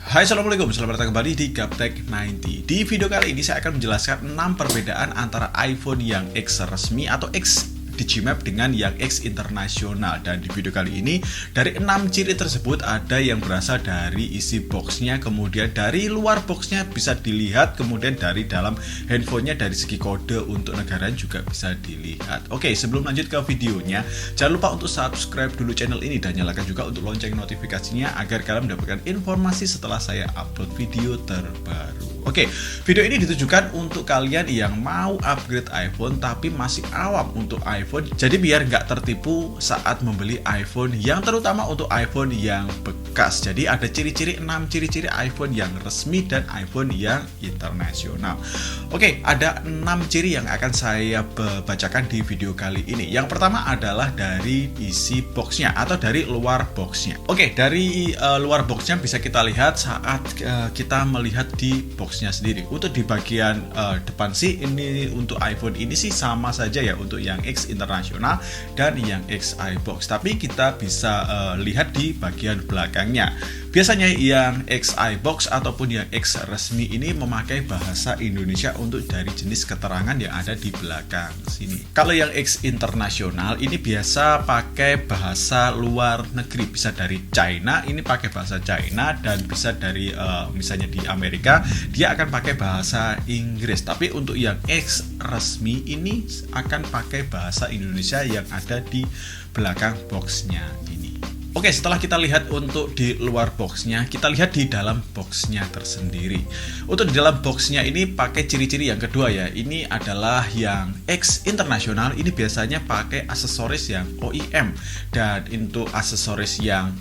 Hai, assalamualaikum, selamat datang kembali di Gaptek 90. Di video kali ini saya akan menjelaskan 6 perbedaan antara iPhone yang X resmi atau X Digimap dengan yang X internasional. Dan di video kali ini, dari 6 ciri tersebut ada yang berasal dari isi boxnya, kemudian dari luar boxnya bisa dilihat, kemudian dari dalam handphonenya dari segi kode untuk negara juga bisa dilihat. Oke, sebelum lanjut ke videonya, jangan lupa untuk subscribe dulu channel ini dan nyalakan juga untuk lonceng notifikasinya agar kalian mendapatkan informasi setelah saya upload video terbaru. Oke, video ini ditujukan untuk kalian yang mau upgrade iPhone tapi masih awam untuk iPhone. Jadi biar nggak tertipu saat membeli iPhone, yang terutama untuk iPhone yang bekas. Jadi ada ciri-ciri 6 ciri-ciri iPhone yang resmi dan iPhone yang internasional. Oke, ada 6 ciri yang akan saya bacakan di video kali ini. Yang pertama adalah dari isi boxnya atau dari luar boxnya. Oke, dari luar boxnya bisa kita lihat saat kita melihat di box sendiri. Untuk di bagian depan sih ini untuk iPhone ini sih sama saja ya untuk yang X internasional dan yang X iBox. Tapi kita bisa lihat di bagian belakangnya. Biasanya yang X iBox ataupun yang X resmi ini memakai bahasa Indonesia untuk dari jenis keterangan yang ada di belakang sini. Kalau yang X internasional ini biasa pakai bahasa luar negeri, bisa dari China, ini pakai bahasa China, dan bisa dari misalnya di Amerika dia akan pakai bahasa Inggris. Tapi untuk yang X resmi ini akan pakai bahasa Indonesia yang ada di belakang boxnya ini. Oke, setelah kita lihat untuk di luar boxnya, kita lihat di dalam boxnya tersendiri. Untuk di dalam boxnya ini pakai ciri-ciri yang kedua ya. Ini adalah yang X internasional, ini biasanya pakai aksesoris yang OEM. Dan untuk aksesoris yang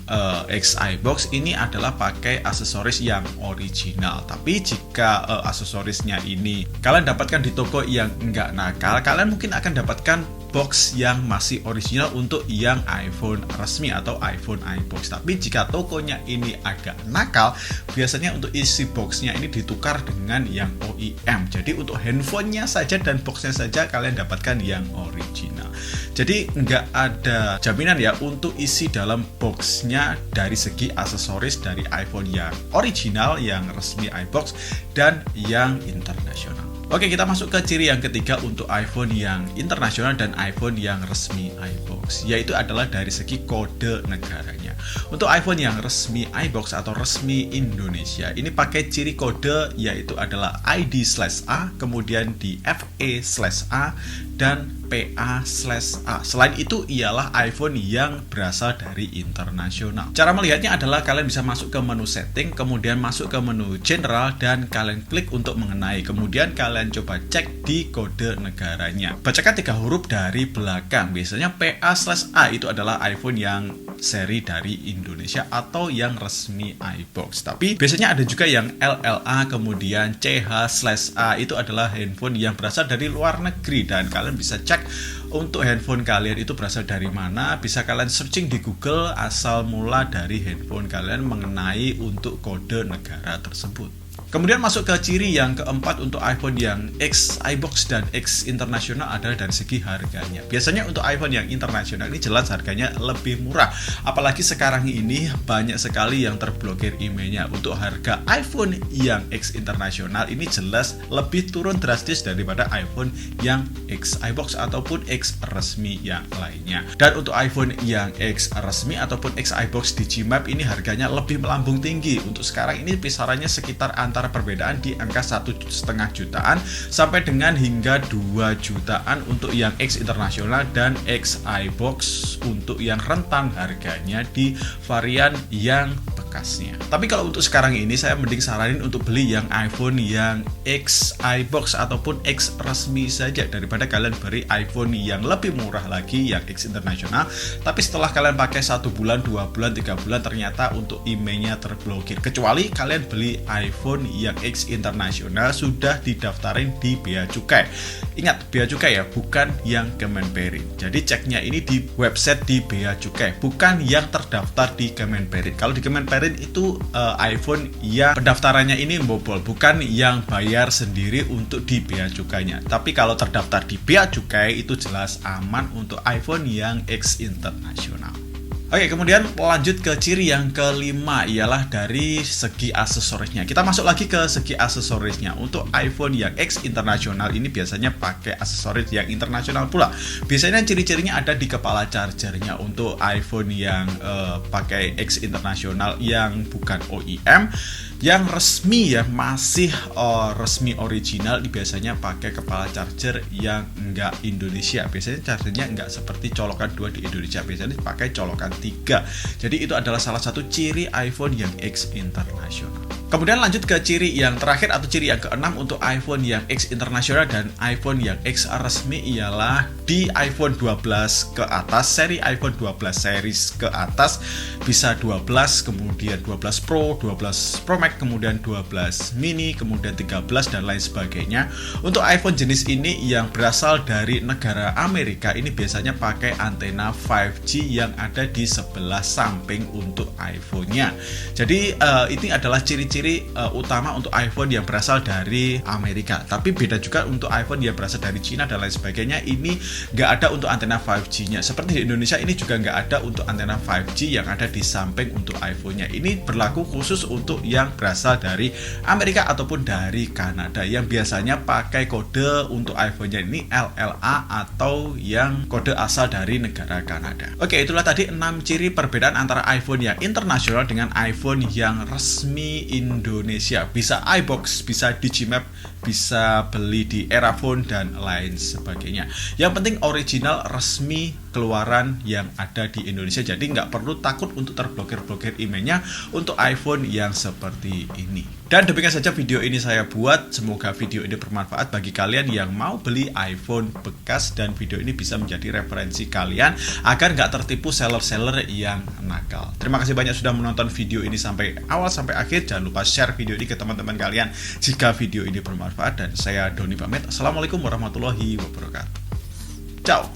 X iBox ini adalah pakai aksesoris yang original. Tapi jika aksesorisnya ini kalian dapatkan di toko yang enggak nakal, kalian mungkin akan dapatkan box yang masih original untuk yang iPhone resmi atau iPhone iBox. Tapi jika tokonya ini agak nakal, biasanya untuk isi boxnya ini ditukar dengan yang OEM. Jadi untuk handphonenya saja dan boxnya saja kalian dapatkan yang original. Jadi nggak ada jaminan ya untuk isi dalam boxnya dari segi aksesoris dari iPhone yang original, yang resmi iBox, dan yang internasional. Oke, kita masuk ke ciri yang ketiga untuk iPhone yang internasional dan iPhone yang resmi iBox, yaitu adalah dari segi kode negaranya. Untuk iPhone yang resmi iBox atau resmi Indonesia, ini pakai ciri kode yaitu adalah ID/A, kemudian di FE/A, dan PA/A. Selain itu ialah iPhone yang berasal dari internasional. Cara melihatnya adalah kalian bisa masuk ke menu setting, kemudian masuk ke menu general, dan kalian klik untuk mengenai. Kemudian kalian coba cek di kode negaranya. Bacakan 3 huruf dari belakang. Biasanya PA/A itu adalah iPhone yang seri dari Indonesia atau yang resmi iBox. Tapi biasanya ada juga yang LLA, kemudian CH/A, itu adalah handphone yang berasal dari luar negeri, dan kalian bisa cek untuk handphone kalian itu berasal dari mana. Bisa kalian searching di Google asal mula dari handphone kalian mengenai untuk kode negara tersebut. Kemudian masuk ke ciri yang keempat untuk iPhone yang X iBox dan X internasional adalah dari segi harganya. Biasanya untuk iPhone yang internasional ini jelas harganya lebih murah. Apalagi sekarang ini banyak sekali yang terblokir emailnya. Untuk harga iPhone yang X internasional ini jelas lebih turun drastis daripada iPhone yang X iBox ataupun X resmi yang lainnya. Dan untuk iPhone yang X resmi ataupun X iBox Digimap ini harganya lebih melambung tinggi. Untuk sekarang ini kisarannya sekitar antara perbedaan di angka 1,5 jutaan sampai dengan hingga 2 jutaan untuk yang X internasional dan X iBox untuk yang rentan harganya di varian yang bekasnya. Tapi kalau untuk sekarang ini saya mending saranin untuk beli yang iPhone yang X iBox ataupun X resmi saja daripada kalian beli iPhone yang lebih murah lagi yang X internasional. Tapi setelah kalian pakai 1 bulan, 2 bulan, 3 bulan ternyata untuk emailnya terblokir. Kecuali kalian beli iPhone yang X internasional sudah didaftarin di Bea Cukai. Ingat, Bea Cukai ya, bukan yang Kemenperin. Jadi ceknya ini di website di Bea Cukai, bukan yang terdaftar di Kemenperin. Kalau di Kemenperin itu iPhone yang pendaftarannya ini bobol, bukan yang bayar sendiri untuk di Bea Cukainya. Tapi kalau terdaftar di Bea Cukai itu jelas aman untuk iPhone yang X internasional. Oke, kemudian lanjut ke ciri yang kelima, ialah dari segi aksesorisnya. Kita masuk lagi ke segi aksesorisnya. Untuk iPhone yang X internasional ini biasanya pakai aksesoris yang internasional pula. Biasanya ciri-cirinya ada di kepala chargernya. Untuk iPhone yang pakai X internasional yang bukan OEM, yang resmi ya, masih resmi original, biasanya pakai kepala charger yang enggak Indonesia. Biasanya chargernya enggak seperti colokan 2 di Indonesia, biasanya pakai colokan 3. Jadi itu adalah salah satu ciri iPhone yang X internasional. Kemudian lanjut ke ciri yang terakhir atau ciri yang keenam untuk iPhone yang X internasional dan iPhone yang X resmi, ialah di iPhone 12 ke atas, seri iPhone 12 series ke atas, bisa 12, kemudian 12 Pro, 12 Pro Max, kemudian 12 mini, kemudian 13 dan lain sebagainya. Untuk iPhone jenis ini yang berasal dari negara Amerika ini biasanya pakai antena 5G yang ada di sebelah samping untuk iPhone-nya. Jadi ini adalah ciri-ciri utama untuk iPhone yang berasal dari Amerika. Tapi beda juga untuk iPhone yang berasal dari Cina dan lain sebagainya. Ini nggak ada untuk antena 5G-nya. Seperti di Indonesia ini juga nggak ada untuk antena 5G yang ada di samping untuk iPhone-nya. Ini berlaku khusus untuk yang berasal dari Amerika ataupun dari Kanada, yang biasanya pakai kode untuk iPhone-nya ini LLA atau yang kode asal dari negara Kanada. Oke, itulah tadi 6 ciri perbedaan antara iPhone yang internasional dengan iPhone yang resmi Indonesia. Bisa iBox, bisa Digimap, bisa beli di Erafone dan lain sebagainya. Yang penting original resmi keluaran yang ada di Indonesia. Jadi nggak perlu takut untuk terblokir-blokir emailnya untuk iPhone yang seperti ini. Dan demikian saja video ini saya buat. Semoga video ini bermanfaat bagi kalian yang mau beli iPhone bekas, dan video ini bisa menjadi referensi kalian agar nggak tertipu seller-seller yang nakal. Terima kasih banyak sudah menonton video ini sampai awal sampai akhir. Jangan lupa share video ini ke teman-teman kalian jika video ini bermanfaat. Dan saya Doni pamit. Assalamualaikum warahmatullahi wabarakatuh. Ciao.